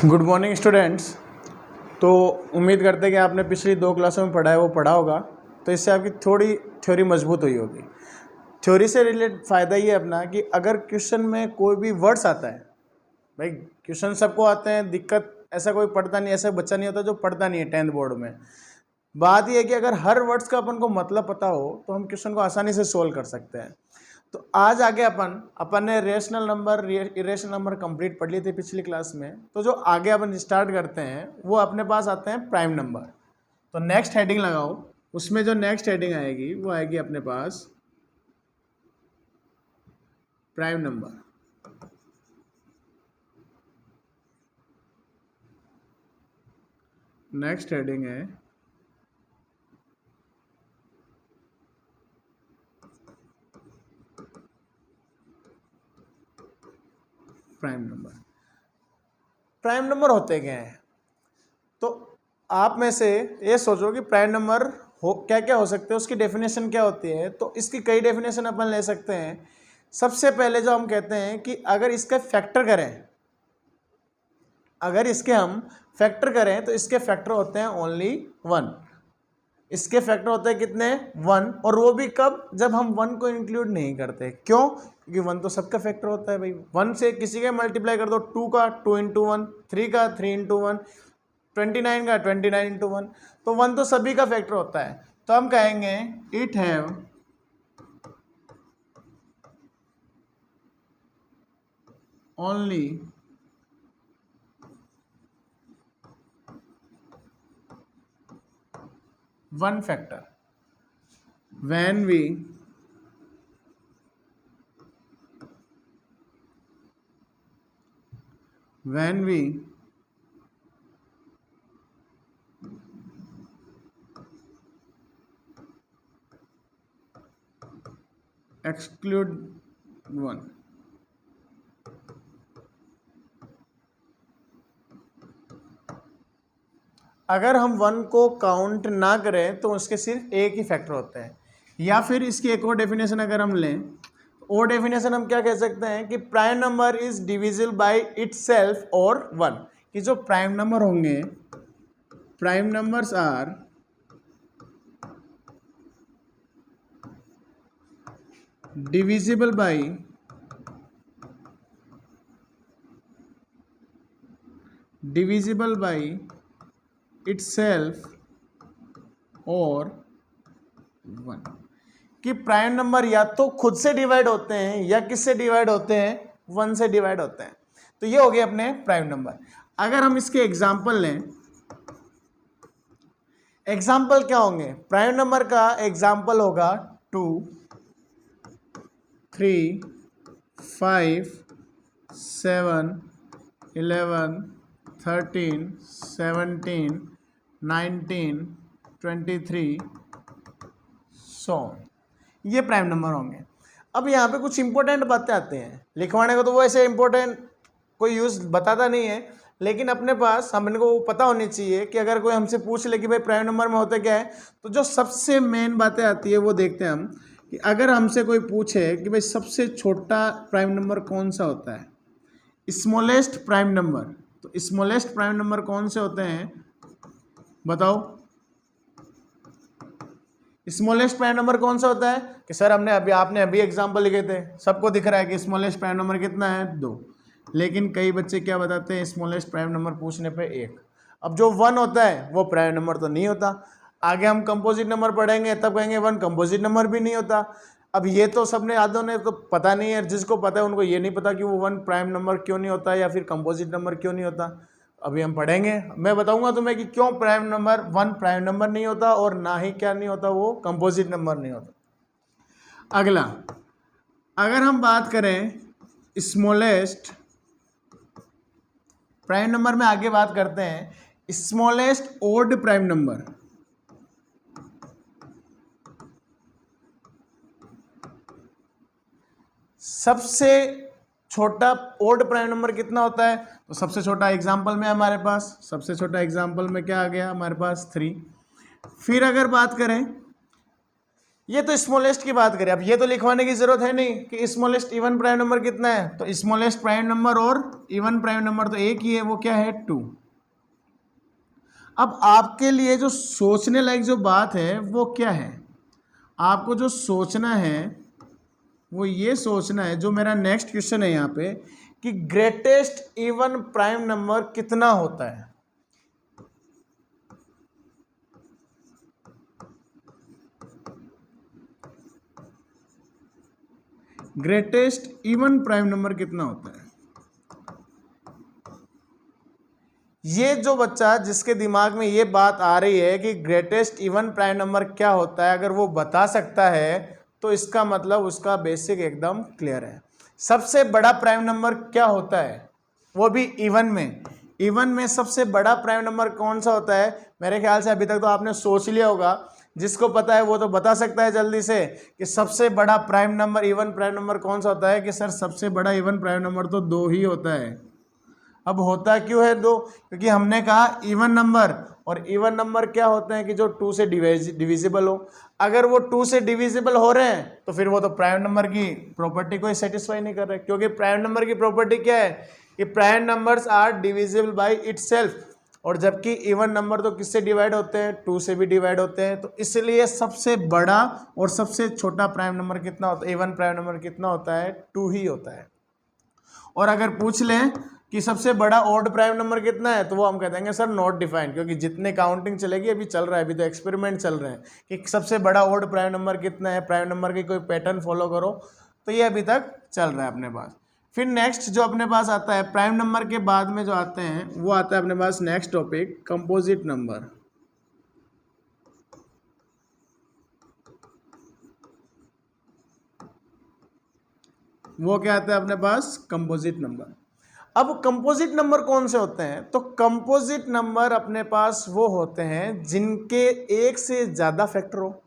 Good morning students. तो उम्मीद करते हैं कि आपने पिछली 2 क्लासों में पढ़ा है वो पढ़ा होगा, तो इससे आपकी थोड़ी थ्योरी मजबूत हुई होगी। थ्योरी से रिलेटेड फ़ायदा ये अपना कि अगर क्वेश्चन में कोई भी वर्ड्स आता है, भाई क्वेश्चन सबको आते हैं, दिक्कत ऐसा कोई पढ़ता नहीं, ऐसा बच्चा नहीं होता जो पढ़ता नहीं है 10th बोर्ड में। बात ये है कि अगर हर वर्ड्स का अपन को मतलब पता हो तो हम क्वेश्चन को आसानी से सोल्व कर सकते हैं। तो आज आगे अपन ने rational number irrational number complete पढ़ लिए थे पिछली क्लास में। तो जो आगे अपन स्टार्ट करते हैं वो अपने पास आते हैं प्राइम नंबर। तो नेक्स्ट हेडिंग लगाओ, उसमें जो नेक्स्ट हेडिंग आएगी वो आएगी अपने पास प्राइम नंबर। नेक्स्ट हेडिंग है प्राइम नंबर। प्राइम नंबर होते क्या हैं? तो आप में से ये सोचो कि प्राइम नंबर हो क्या क्या हो सकते हैं, उसकी डेफिनेशन क्या होती है। तो इसकी कई डेफिनेशन अपन ले सकते हैं। सबसे पहले जो हम कहते हैं कि अगर इसके फैक्टर करें, अगर इसके हम फैक्टर करें तो इसके फैक्टर होते हैं ओनली 1। इसके फैक्टर होते हैं कितने? 1। और वो भी कब? जब हम 1 को इंक्लूड नहीं करते। क्यों? क्योंकि 1 तो सबका फैक्टर होता है भाई। 1 से किसी का मल्टीप्लाई कर दो, 2 का 2 इंटू 1, 3 का 3 इंटू 1, 29 का 29 इंटू 1। तो 1 तो सभी का फैक्टर होता है। तो हम कहेंगे it have only one factor when we exclude 1। अगर हम 1 को काउंट ना करें तो उसके सिर्फ एक ही फैक्टर होता है। या फिर इसकी एक और डेफिनेशन अगर हम लें, और डेफिनेशन हम क्या कह सकते हैं कि prime number is divisible by itself और 1। कि जो प्राइम नंबर होंगे, prime numbers are divisible by itself और 1। कि प्राइम नंबर या तो खुद से डिवाइड होते हैं या किससे डिवाइड होते हैं? 1 से डिवाइड होते हैं। तो ये हो गए अपने प्राइम नंबर। अगर हम इसके एग्जाम्पल लें, एग्जाम्पल क्या होंगे? प्राइम नंबर का एग्जाम्पल होगा 2, 3, 5, 7, 11, 13, 17, 19, 23, सो ये प्राइम नंबर होंगे। अब यहाँ पे कुछ इंपॉर्टेंट बातें आती हैं। लिखवाने को तो वो ऐसे इंपॉर्टेंट कोई यूज़ बताता नहीं है, लेकिन अपने पास हमने को पता होनी चाहिए कि अगर कोई हमसे पूछ ले कि भाई प्राइम नंबर में होता क्या है, तो जो सबसे मेन बातें आती है वो देखते हैं हम। कि अगर हमसे कोई पूछे कि भाई सबसे छोटा प्राइम नंबर कौन सा होता है, स्मॉलेस्ट प्राइम नंबर, तो स्मॉलेस्ट प्राइम नंबर कौन से होते हैं बताओ? स्मॉलेस्ट प्राइम नंबर कौन सा होता है? कि सर आपने अभी एग्जांपल लिखे थे, सबको दिख रहा है कि स्मॉलेस्ट प्राइम नंबर कितना है? 2। लेकिन कई बच्चे क्या बताते हैं? स्मॉलेस्ट प्राइम नंबर पूछने पे 1। अब जो 1 होता है वो प्राइम नंबर तो नहीं होता। आगे हम कंपोजिट नंबर पढ़ेंगे तब कहेंगे 1 कंपोजिट नंबर भी नहीं होता। अब ये तो सबने आधों ने तो पता नहीं है, जिसको पता है उनको ये नहीं पता कि वो 1 प्राइम नंबर क्यों नहीं होता या फिर कंपोजिट नंबर क्यों नहीं होता। अभी हम पढ़ेंगे, मैं बताऊंगा तुम्हें कि क्यों प्राइम नंबर 1 प्राइम नंबर नहीं होता और ना ही क्या नहीं होता, वो कंपोजिट नंबर नहीं होता। अगला, अगर हम बात करें स्मॉलेस्ट प्राइम नंबर में, आगे बात करते हैं स्मॉलेस्ट ओड प्राइम नंबर। सबसे छोटा ओड प्राइम नंबर कितना होता है? तो सबसे छोटा एग्जाम्पल में हमारे पास, सबसे छोटा एग्जाम्पल में क्या आ गया हमारे पास? 3। फिर अगर बात करें ये तो स्मॉलेस्ट की बात करें, अब ये तो लिखवाने की जरूरत है नहीं कि स्मॉलेस्ट इवन प्राइम नंबर कितना है, तो स्मॉलेस्ट प्राइम नंबर और इवन प्राइम नंबर तो एक ही है, वो क्या है 2। अब आपके लिए जो सोचने लायक जो बात है वो क्या है, आपको जो सोचना है वो ये सोचना है, जो मेरा नेक्स्ट क्वेश्चन है यहाँ पे, कि ग्रेटेस्ट इवन प्राइम नंबर कितना होता है। ग्रेटेस्ट इवन प्राइम नंबर कितना होता है। ये जो बच्चा जिसके दिमाग में ये बात आ रही है कि ग्रेटेस्ट इवन प्राइम नंबर क्या होता है, अगर वो बता सकता है तो इसका मतलब उसका बेसिक एकदम क्लियर है। सबसे बड़ा प्राइम नंबर क्या होता है, वो भी इवन में। इवन में सबसे बड़ा प्राइम नंबर कौन सा होता है, मेरे ख्याल से अभी तक तो आपने सोच लिया होगा, जिसको पता है वो तो बता सकता है जल्दी से कि सबसे बड़ा prime number even prime number कौन सा होता है। कि सर सबसे बड़ा इवन प्राइम नंबर तो 2 ही होता है। अब होता क्यों है 2, क्योंकि हमने कहा इवन नंबर, और इवन नंबर क्या होते हैं कि जो 2 से डिविजिबल हो। अगर वो 2 से डिविजिबल हो रहे हैं तो फिर वो तो प्राइम नंबर की प्रॉपर्टी को ही सेटिस्फाई नहीं कर रहे, क्योंकि प्राइम नंबर की प्रॉपर्टी क्या है कि prime numbers are divisible by itself, और जबकि इवन नंबर तो किससे डिवाइड होते हैं, 2 से भी डिवाइड होते हैं। तो इसलिए सबसे बड़ा और सबसे छोटा प्राइम नंबर कितना होता है, इवन प्राइम नंबर कितना होता है, 2 ही होता है। और अगर पूछ लें कि सबसे बड़ा ऑड प्राइम नंबर कितना है, तो वो हम कह देंगे सर नॉट डिफाइंड, क्योंकि जितने काउंटिंग चलेगी अभी चल रहा है, अभी तो एक्सपेरिमेंट चल रहे हैं कि सबसे बड़ा ऑड प्राइम नंबर कितना है, प्राइम नंबर की कोई पैटर्न फॉलो करो, तो ये अभी तक चल रहा है अपने पास। फिर नेक्स्ट जो अपने पास आता है प्राइम नंबर के बाद में जो आते हैं, वो आता है अपने पास नेक्स्ट टॉपिक कंपोजिट नंबर। वो क्या आता है अपने पास, कंपोजिट नंबर। अब कंपोजिट नंबर कौन से होते हैं, तो कंपोजिट नंबर अपने पास वो होते हैं जिनके एक से ज़्यादा फैक्टर हो,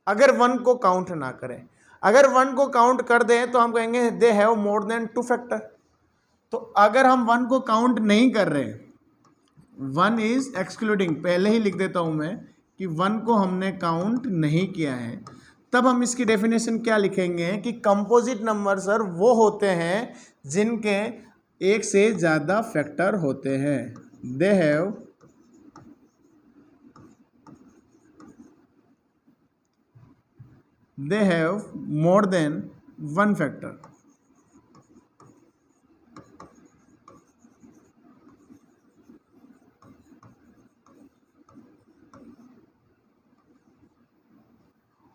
अगर 1 को काउंट ना करें। अगर 1 को काउंट कर दें तो हम कहेंगे they have more than 2 factor. तो अगर हम 1 को काउंट नहीं कर रहे, 1 इज एक्सक्लूडिंग, पहले ही लिख देता हूं मैं कि 1 को हमने काउंट नहीं किया है, तब हम इसकी डेफिनेशन क्या लिखेंगे कि कंपोजिट नंबर सर वो होते हैं जिनके एक से ज़्यादा फैक्टर होते हैं। They have more than 1 factor.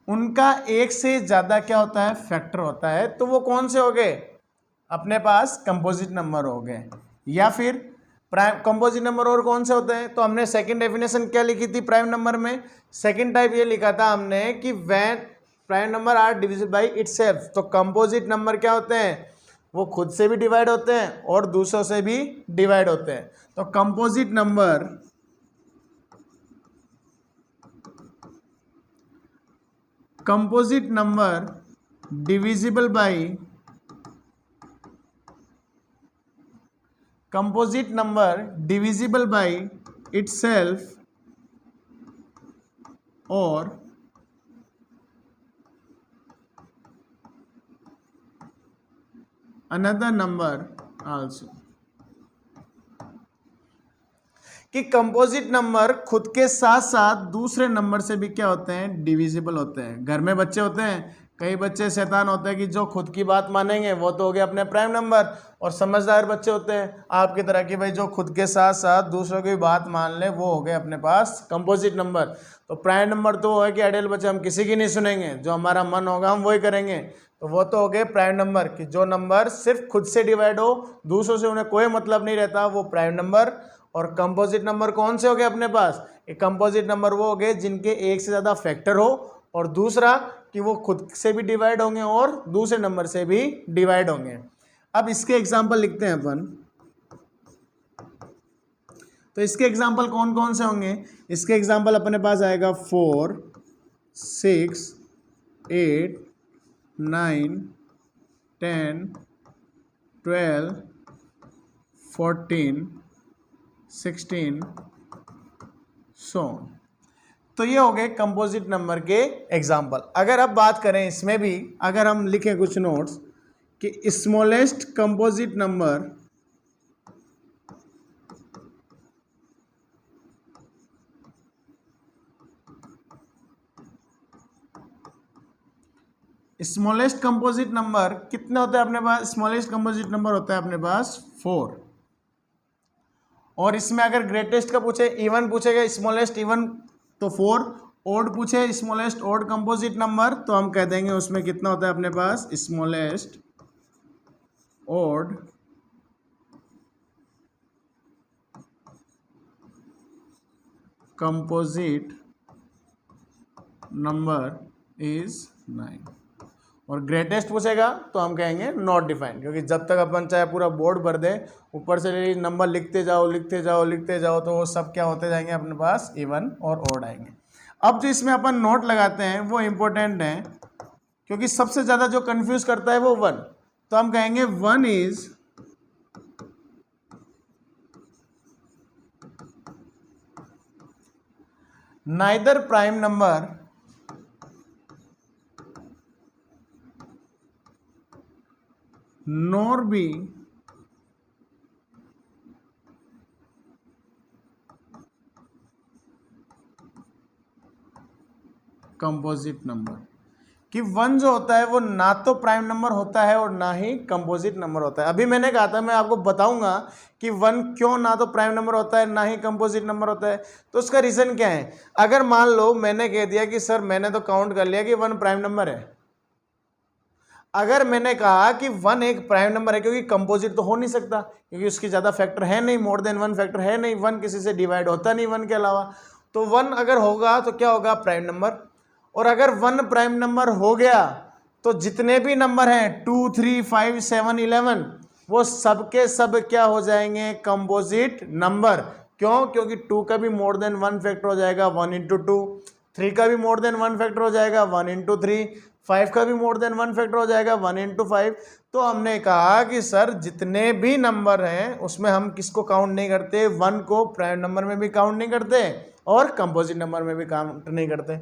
उनका एक से ज़्यादा क्या होता है, फैक्टर होता है। तो वो कौन से हो गए अपने पास, कंपोजिट नंबर हो गए। या फिर प्राइम कंपोजिट नंबर और कौन से होते हैं, तो हमने सेकंड डेफिनेशन क्या लिखी थी प्राइम नंबर में, सेकंड टाइप ये लिखा था हमने कि when prime number are divisible by itself. तो कंपोजिट नंबर क्या होते हैं, वो खुद से भी डिवाइड होते हैं और दूसरों से भी डिवाइड होते हैं। तो composite number divisible by composite number divisible by itself और अनदर नंबर आल्सो। कि कंपोजिट नंबर खुद के साथ साथ दूसरे नंबर से भी क्या होते हैं, डिविजिबल होते हैं। घर में बच्चे होते हैं, कई बच्चे शैतान होते हैं कि जो खुद की बात मानेंगे वो तो हो गए अपने प्राइम नंबर, और समझदार बच्चे होते हैं आपकी तरह कि भाई जो खुद के साथ साथ दूसरों की बात मान ले, वो हो गए अपने पास कंपोजिट नंबर। तो प्राइम नंबर तो वो है कि आइडियल बच्चे हम किसी की नहीं सुनेंगे, जो हमारा मन होगा हम वही करेंगे, तो वो तो हो गए प्राइम नंबर। कि जो नंबर सिर्फ खुद से डिवाइड हो, दूसरों से उन्हें कोई मतलब नहीं रहता, वो प्राइम नंबर। और कंपोजिट नंबर कौन से हो गए अपने पास, एक कंपोजिट नंबर वो हो गए जिनके एक से ज़्यादा फैक्टर हो, और दूसरा कि वो खुद से भी डिवाइड होंगे और दूसरे नंबर से भी डिवाइड होंगे। अब इसके एग्जांपल लिखते हैं अपन। तो इसके एग्जांपल कौन कौन से होंगे, इसके एग्जांपल अपने पास आएगा 4, 6, 8, 9, 10, 12, 14, 16, so on। तो ये हो गए कंपोजिट नंबर के एग्जाम्पल। अगर अब बात करें इसमें भी, अगर हम लिखें कुछ नोट्स कि स्मॉलेस्ट कंपोजिट नंबर कितने होते हैं अपने पास? स्मॉलेस्ट कंपोजिट नंबर होता है अपने पास 4। और इसमें अगर ग्रेटेस्ट का पूछे, इवन पूछेगा स्मॉलेस्ट इवन तो 4, ओड पूछे स्मॉलेस्ट ओड कंपोजिट नंबर तो हम कह देंगे उसमें कितना होता है अपने पास? Smallest odd composite number is 9। और ग्रेटेस्ट पूछेगा तो हम कहेंगे नॉट डिफाइंड, क्योंकि जब तक अपन चाहे पूरा बोर्ड भर दे, ऊपर से नंबर लिखते जाओ लिखते जाओ लिखते जाओ, तो वो सब क्या होते जाएंगे अपने पास? इवन और ओड आएंगे। अब जो इसमें अपन नोट लगाते हैं वो इम्पोर्टेंट है, क्योंकि सबसे ज़्यादा जो कंफ्यूज करता है वो 1। तो हम कहेंगे 1 is neither prime number nor be composite number. कि 1 जो होता है वो ना तो प्राइम नंबर होता है और ना ही कंपोजिट नंबर होता है। अभी मैंने कहा था, मैं आपको बताऊंगा कि 1 क्यों ना तो प्राइम नंबर होता है ना ही कंपोजिट नंबर होता है। तो उसका रीज़न क्या है? अगर मान लो मैंने कह दिया कि सर मैंने तो काउंट कर लिया कि 1 प्राइम नंबर है, अगर मैंने कहा कि 1 एक प्राइम नंबर है, क्योंकि कंपोजिट तो हो नहीं सकता, क्योंकि उसकी ज़्यादा फैक्टर है नहीं, मोर देन 1 फैक्टर है नहीं, 1 किसी से डिवाइड होता नहीं 1 के अलावा, तो 1 अगर होगा तो क्या होगा? Prime number. और अगर 1 प्राइम नंबर हो गया तो जितने भी नंबर हैं 2, 3, 5, 7, 11 वो सब के सब क्या हो जाएंगे? Composite number. क्यों? क्योंकि 2 का भी मोर देन 1 फैक्टर हो जाएगा 1 इंटू 2, 3 का भी मोर देन 1 फैक्टर हो जाएगा 1 इंटू 3, 5 का भी मोर देन 1 फैक्टर हो जाएगा 1 इंटू 5। तो हमने कहा कि सर जितने भी नंबर हैं उसमें हम किसको काउंट नहीं करते? 1 को प्राइम नंबर में भी काउंट नहीं करते और कंपोजिट नंबर में भी काउंट नहीं करते।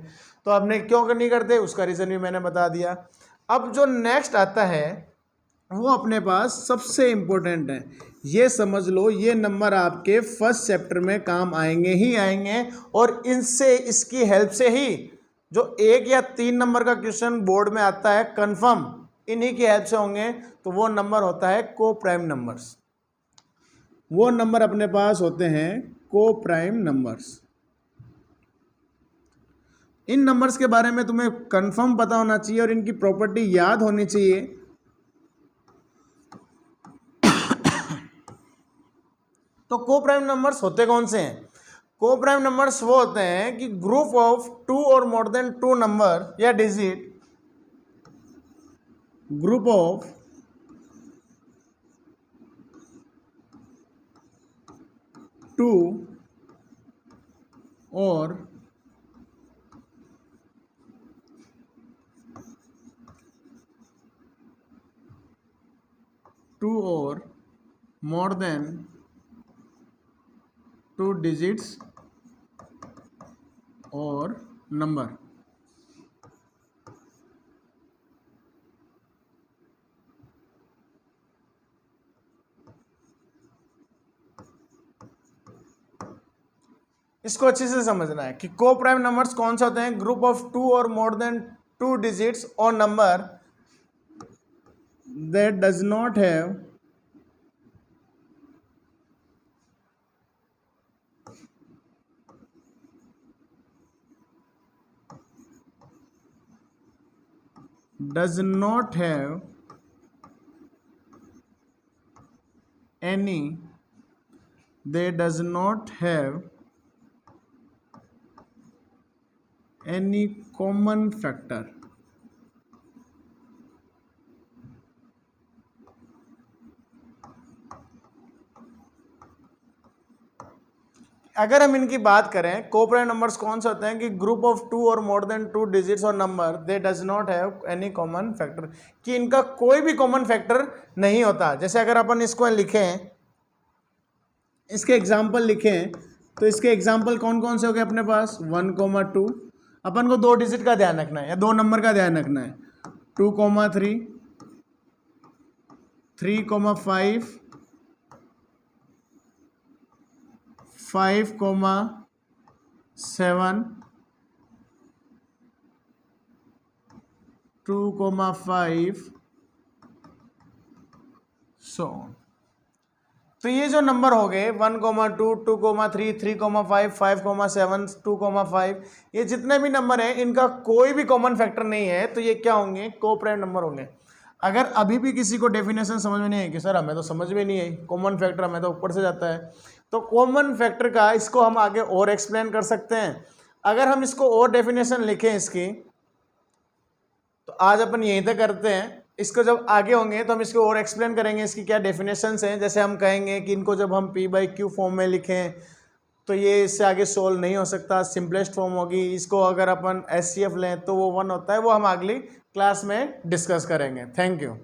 तो आपने क्यों नहीं करते उसका रीज़न भी मैंने बता दिया। अब जो नेक्स्ट आता है वो अपने पास सबसे इम्पोर्टेंट है। ये समझ लो, ये नंबर आपके फर्स्ट चैप्टर में काम आएंगे ही आएंगे, और इनसे, इसकी हेल्प से ही जो 1 या 3 नंबर का क्वेश्चन बोर्ड में आता है कंफर्म इन्हीं की हेल्प से होंगे। तो वो नंबर होता है को प्राइम नंबर्स। वो नंबर अपने पास होते हैं को प्राइम नंबर्स। इन नंबर्स के बारे में तुम्हें कंफर्म पता होना चाहिए और इनकी प्रॉपर्टी याद होनी चाहिए। तो को प्राइम नंबर्स होते कौन से हैं? को प्राइम नंबर्स वो होते हैं कि ग्रुप ऑफ 2 और मोर देन 2 नंबर या डिजिट, ग्रुप ऑफ 2 और मोर देन 2 डिजिट्स और नंबर। इसको अच्छे से समझना है कि को प्राइम नंबर्स कौन से होते हैं? ग्रुप ऑफ 2 और मोर देन 2 डिजिट्स और number that does not have any they does not have any common factor। अगर हम इनकी बात करें, को प्राइम नंबर्स कौन से होते हैं कि ग्रुप ऑफ 2 और मोर देन 2 डिजिट्स और number they does not have any common factor, कि इनका कोई भी कॉमन फैक्टर नहीं होता। जैसे अगर अपन इसको लिखें, इसके एग्जाम्पल लिखें तो इसके एग्जाम्पल कौन कौन से हो गए अपने पास, 1,2, अपन को 2 डिजिट का ध्यान रखना है या 2 नंबर का ध्यान रखना है, 2,3, 3,5, 5,7, 2,5, so तो ये जो नंबर हो गए 1,2, 2,3, 3,5, 5,7, 2,5, ये जितने भी नंबर हैं इनका कोई भी कॉमन फैक्टर नहीं है, तो ये क्या होंगे, को प्राइम नंबर होंगे। अगर अभी भी किसी को डेफिनेशन समझ में नहीं है कि सर हमें तो समझ में नहीं आई, कॉमन फैक्टर हमें तो ऊपर से जाता है, तो कॉमन फैक्टर का इसको हम आगे और एक्सप्लेन कर सकते हैं। अगर हम इसको और डेफिनेशन लिखें इसकी, तो आज अपन यहीं तक करते हैं, इसको जब आगे होंगे तो हम इसको और एक्सप्लेन करेंगे इसकी क्या डेफिनेशंस हैं। जैसे हम कहेंगे कि इनको जब हम P/Q फॉर्म में लिखें तो ये इससे आगे सोल्व नहीं हो सकता, सिंपलेस्ट फॉर्म होगी। इसको अगर अपन SCF लें तो वो 1 होता है, वो हम अगली क्लास में डिस्कस करेंगे। Thank you.